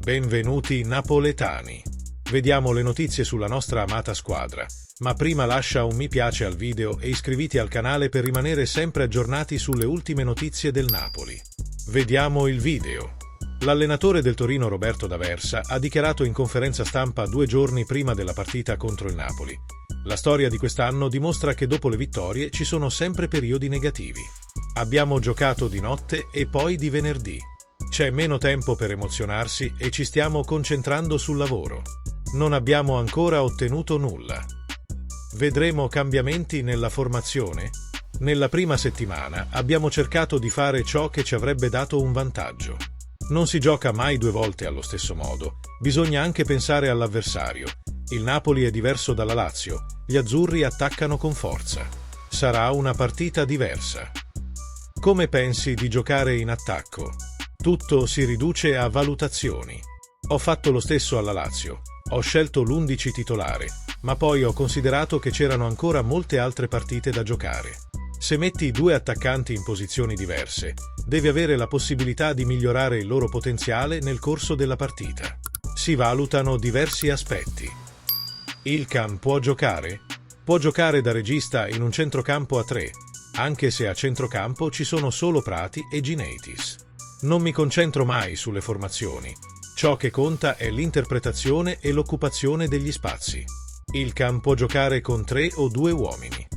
Benvenuti napoletani! Vediamo le notizie sulla nostra amata squadra, ma prima lascia un mi piace al video e iscriviti al canale per rimanere sempre aggiornati sulle ultime notizie del Napoli. Vediamo il video. L'allenatore del Torino Roberto D'Aversa ha dichiarato in conferenza stampa 2 giorni prima della partita contro il Napoli: la storia di quest'anno dimostra che dopo le vittorie ci sono sempre periodi negativi. Abbiamo giocato di notte e poi di venerdì. C'è meno tempo per emozionarsi e ci stiamo concentrando sul lavoro. Non abbiamo ancora ottenuto nulla. Vedremo cambiamenti nella formazione? Nella prima settimana abbiamo cercato di fare ciò che ci avrebbe dato un vantaggio. Non si gioca mai 2 volte allo stesso modo, bisogna anche pensare all'avversario. Il Napoli è diverso dalla Lazio, gli azzurri attaccano con forza. Sarà una partita diversa. Come pensi di giocare in attacco? Tutto si riduce a valutazioni. Ho fatto lo stesso alla Lazio, ho scelto l'11 titolare, ma poi ho considerato che c'erano ancora molte altre partite da giocare. Se metti 2 attaccanti in posizioni diverse, devi avere la possibilità di migliorare il loro potenziale nel corso della partita. Si valutano diversi aspetti. Ilkay può giocare? Può giocare da regista in un centrocampo a 3, anche se a centrocampo ci sono solo Prati e Gineitis. Non mi concentro mai sulle formazioni. Ciò che conta è l'interpretazione e l'occupazione degli spazi. Ilkay può giocare con 3 o 2 uomini.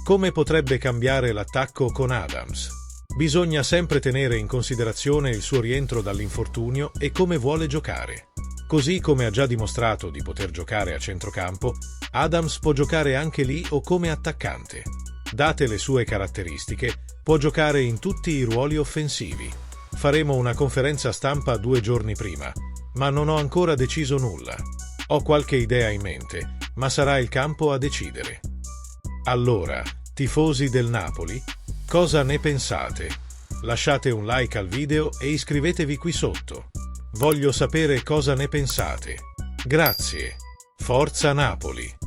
Come potrebbe cambiare l'attacco con Adams? Bisogna sempre tenere in considerazione il suo rientro dall'infortunio e come vuole giocare. Così come ha già dimostrato di poter giocare a centrocampo, Adams può giocare anche lì o come attaccante. Date le sue caratteristiche, può giocare in tutti i ruoli offensivi. Faremo una conferenza stampa 2 giorni prima, ma non ho ancora deciso nulla. Ho qualche idea in mente, ma sarà il campo a decidere. Allora, tifosi del Napoli, cosa ne pensate? Lasciate un like al video e iscrivetevi qui sotto. Voglio sapere cosa ne pensate. Grazie. Forza Napoli!